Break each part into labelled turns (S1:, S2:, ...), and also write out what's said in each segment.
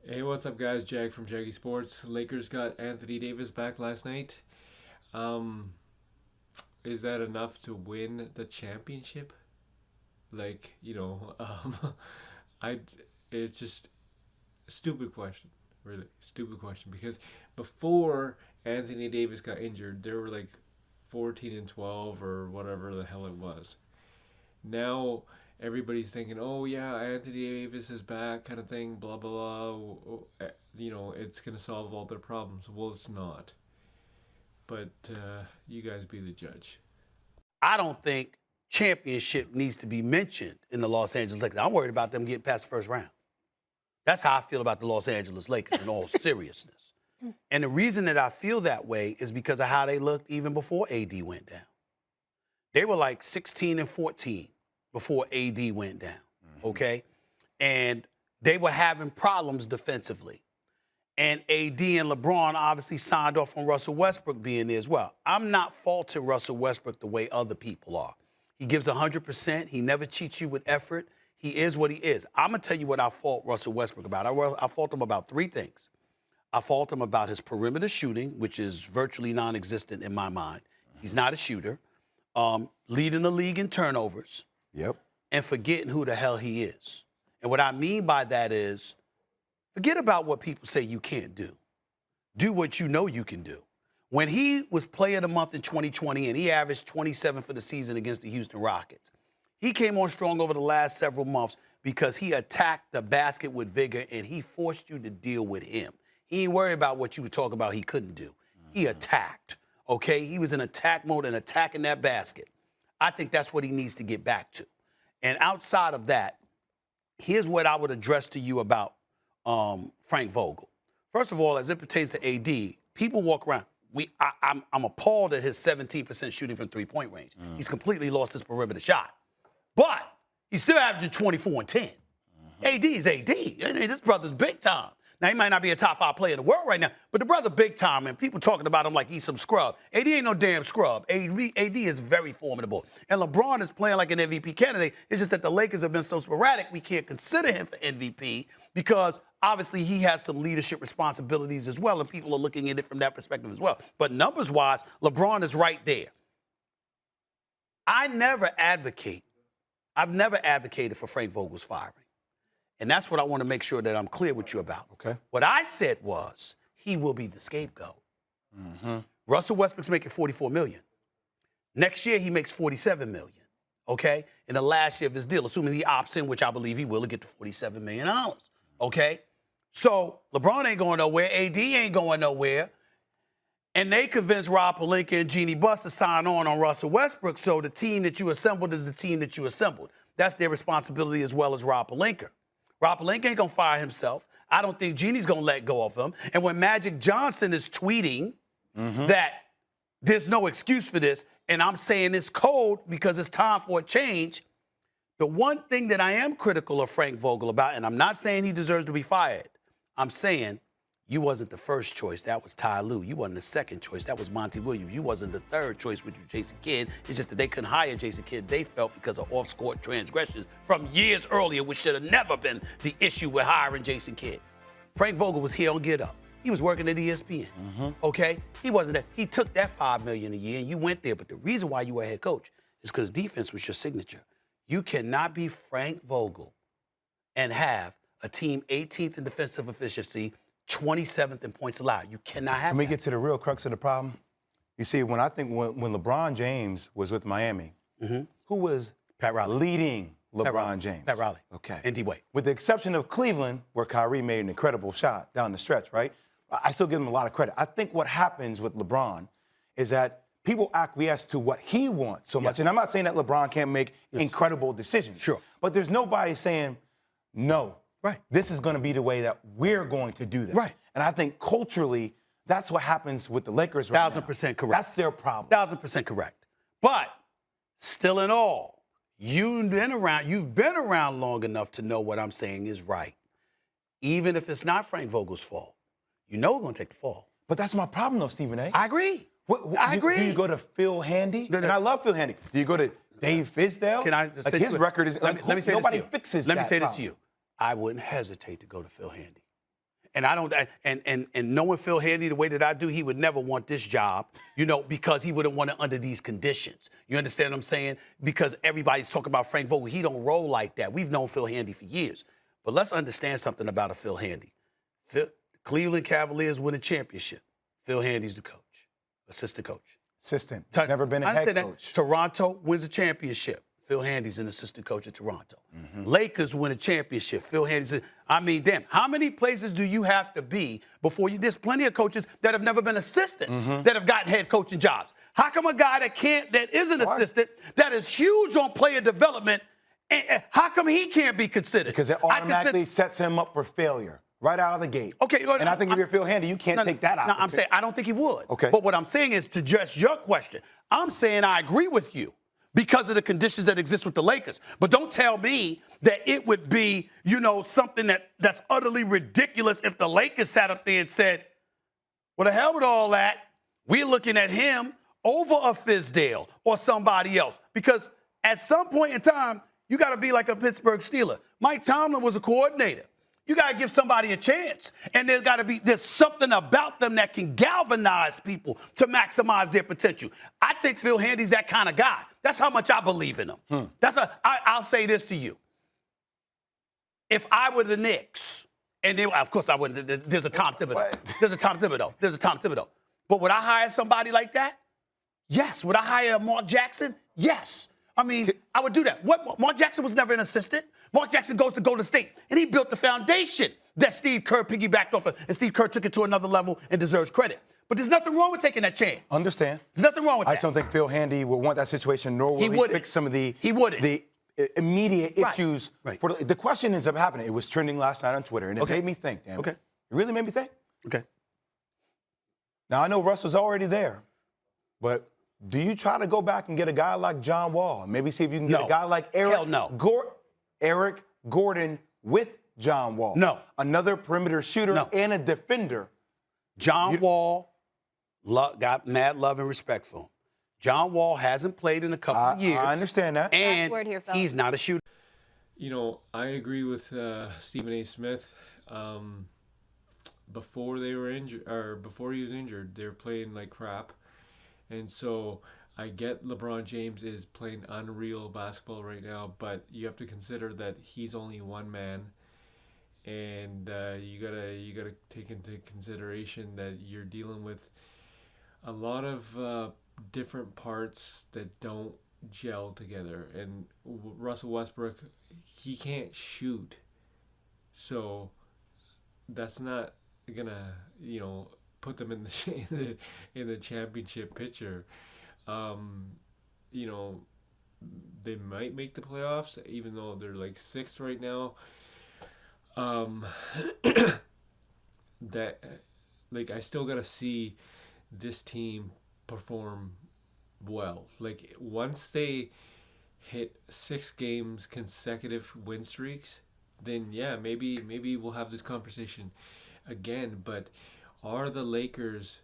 S1: Hey, what's up, guys? Jag from Jaggy Sports. Lakers got Anthony Davis back last night. Um, is that enough to win the championship? Like, I. It's just a stupid question, really stupid question. Because before Anthony Davis got injured, they were like 14-12 or whatever the hell it was. Now everybody's thinking, oh yeah, Anthony Davis is back, kind of thing, blah blah blah. It's gonna solve all their problems. Well, it's not. But you guys be the judge.
S2: I don't think championship needs to be mentioned in the Los Angeles Lakers. I'm worried about them getting past the first round. That's how I feel about the Los Angeles Lakers in all seriousness. And the reason that I feel that way is because of how they looked even before AD went down. They were like 16 and 14 before AD went down, okay? And they were having problems defensively. And AD and LeBron obviously signed off on Russell Westbrook being there as well. I'm not faulting Russell Westbrook the way other people are. He gives 100%. He never cheats you with effort. He is what he is. I'm going to tell you what I fault Russell Westbrook about. I fault him about three things. I fault him about his perimeter shooting, which is virtually non-existent in my mind. He's not a shooter. Leading the league in turnovers.
S3: Yep.
S2: And forgetting who the hell he is. And what I mean by that is, forget about what people say you can't do. Do what you know you can do. When he was player of the month in 2020 and he averaged 27 for the season against the Houston Rockets, he came on strong over the last several months because he attacked the basket with vigor and he forced you to deal with him. He ain't worried about what you would talk about he couldn't do. He attacked, okay? He was in attack mode and attacking that basket. I think that's what he needs to get back to. And outside of that, here's what I would address to you about Frank Vogel. First of all, as it pertains to AD, people walk around. I'm appalled at his 17% shooting from three-point range. He's completely lost his perimeter shot. But he's still averaging 24 and 10. AD is AD. I mean, this brother's big time. Now, he might not be a top 5 player in the world right now, but the brother big time, and people talking about him like he's some scrub. AD ain't no damn scrub. AD is very formidable. And LeBron is playing like an MVP candidate. It's just that the Lakers have been so sporadic, we can't consider him for MVP because obviously he has some leadership responsibilities as well, and people are looking at it from that perspective as well. But numbers-wise, LeBron is right there. I've never advocated for Frank Vogel's firing. And that's what I want to make sure that I'm clear with you about.
S3: Okay.
S2: What I said was he will be the scapegoat. Russell Westbrook's making $44 million. Next year, he makes $47 million, okay? In the last year of his deal, assuming he opts in, which I believe he will, to get to $47 million, okay? So LeBron ain't going nowhere. AD ain't going nowhere. And they convinced Rob Pelinka and Jeannie Buss to sign on Russell Westbrook, so the team that you assembled is the team that you assembled. That's their responsibility as well as Rob Pelinka. Rob Pelinka ain't going to fire himself. I don't think Jeannie's going to let go of him. And when Magic Johnson is tweeting that there's no excuse for this, and I'm saying it's cold because it's time for a change, the one thing that I am critical of Frank Vogel about, and I'm not saying he deserves to be fired, I'm saying you wasn't the first choice. That was Ty Lue. You wasn't the second choice. That was Monty Williams. You wasn't the third choice, which was Jason Kidd. It's just that they couldn't hire Jason Kidd, they felt, because of off-court transgressions from years earlier, which should have never been the issue with hiring Jason Kidd. Frank Vogel was here on Get Up. He was working at ESPN, okay? He wasn't there. He took that $5 million a year, and you went there. But the reason why you were head coach is because defense was your signature. You cannot be Frank Vogel and have a team 18th in defensive efficiency, 27th in points allowed. You cannot have
S3: Can we
S2: that.
S3: get to the real crux of the problem? You see, when LeBron James was with Miami, who was
S2: Pat Riley.
S3: leading LeBron James?
S2: Pat Riley.
S3: Okay.
S2: And D-Wade.
S3: With the exception of Cleveland, where Kyrie made an incredible shot down the stretch, right? I still give him a lot of credit. I think what happens with LeBron is that people acquiesce to what he wants so much. And I'm not saying that LeBron can't make incredible decisions.
S2: Sure.
S3: But there's nobody saying, no,
S2: Right.
S3: this is going to be the way that we're going to do this.
S2: Right.
S3: And I think culturally, that's what happens with the Lakers right now.
S2: 1,000% correct.
S3: That's their problem.
S2: 1,000% correct. But still in all, you've been around long enough to know what I'm saying is right. Even if it's not Frank Vogel's fault, you know we're going to take the fall.
S3: But that's my problem, though, Stephen A.
S2: I agree. I
S3: Do
S2: agree.
S3: you go to Phil Handy? And I love Phil Handy. Do you go to Dave Fisdale?
S2: Can I just
S3: like
S2: say
S3: his record is
S2: let me say
S3: nobody
S2: this to you.
S3: fixes
S2: Let
S3: that
S2: me say this
S3: problem.
S2: to you. I wouldn't hesitate to go to Phil Handy. And I don't, and knowing Phil Handy the way that I do, he would never want this job, because he wouldn't want it under these conditions. You understand what I'm saying? Because everybody's talking about Frank Vogel. He don't roll like that. We've known Phil Handy for years. But let's understand something about a Phil Handy. Cleveland Cavaliers win a championship. Phil Handy's the coach, assistant coach.
S3: Assistant. Never been a head coach.
S2: Toronto wins a championship. Phil Handy's an assistant coach at Toronto. Lakers win a championship. Phil Handy's. Damn. How many places do you have to be before you? There's plenty of coaches that have never been assistants that have gotten head coaching jobs. How come a guy that is an assistant, that is huge on player development, how come he can't be considered?
S3: Because it automatically sets him up for failure right out of the gate.
S2: Okay.
S3: And I think if you're Phil Handy, you can't take that out.
S2: No, I'm saying I don't think he would.
S3: Okay.
S2: But what I'm saying is, to address your question, I'm saying I agree with you because of the conditions that exist with the Lakers. But don't tell me that it would be, something that's utterly ridiculous if the Lakers sat up there and said, well, the hell with all that. We're looking at him over a Fizdale or somebody else. Because at some point in time, you got to be like a Pittsburgh Steeler. Mike Tomlin was a coordinator. You got to give somebody a chance. And there's something about them that can galvanize people to maximize their potential. I think Phil Handy's that kind of guy. That's how much I believe in him. I'll say this to you. If I were the Knicks, and of course I wouldn't, there's a Tom Thibodeau. There's a Tom Thibodeau. But would I hire somebody like that? Yes. Would I hire Mark Jackson? Yes. I would do that. Mark Jackson was never an assistant. Mark Jackson goes to Golden State, and he built the foundation that Steve Kerr piggybacked off of, and Steve Kerr took it to another level and deserves credit. But there's nothing wrong with taking that chance.
S3: Understand.
S2: There's nothing wrong with that.
S3: I just don't think Phil Handy will want that situation, nor will he fix some of the immediate issues.
S2: Right.
S3: The question is happening. It was trending last night on Twitter, and it made me think, damn.
S2: Okay.
S3: It really made me think.
S2: Okay.
S3: Now, I know Russ was already there, but do you try to go back and get a guy like John Wall? Maybe see if you can get a guy like Eric Gordon with John Wall.
S2: No.
S3: Another perimeter shooter and a defender.
S2: John Wall got mad love and respect for him. John Wall hasn't played in a couple of years.
S3: I understand that.
S2: And
S4: word here, Phil.
S2: he's not a shooter.
S1: I agree with Stephen A. Smith. Before they were injured, or before he was injured, they were playing like crap. And so I get LeBron James is playing unreal basketball right now, but you have to consider that he's only one man, and you gotta take into consideration that you're dealing with a lot of different parts that don't gel together. And Russell Westbrook, he can't shoot, so that's not gonna put them in the championship picture. They might make the playoffs, even though they're like sixth right now. I still gotta see this team perform well. Like, once they hit 6 games consecutive win streaks, then maybe we'll have this conversation again. But are the Lakers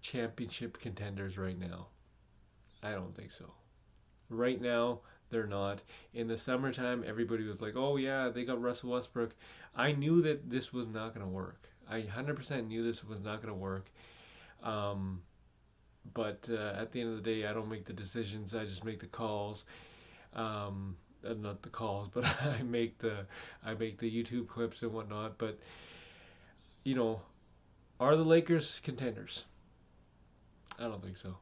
S1: championship contenders right now? I don't think so. Right now, they're not. In the summertime, everybody was like, oh yeah, they got Russell Westbrook. I knew that this was not going to work. I 100% knew this was not going to work. But at the end of the day, I don't make the decisions. I just make the calls. Not the calls, but I make the YouTube clips and whatnot. But are the Lakers contenders? I don't think so.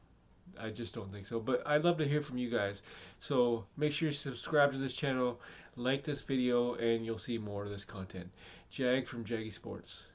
S1: I just don't think so. But I'd love to hear from you guys. So make sure you subscribe to this channel, like this video, and you'll see more of this content. Jag from Jaggy Sports.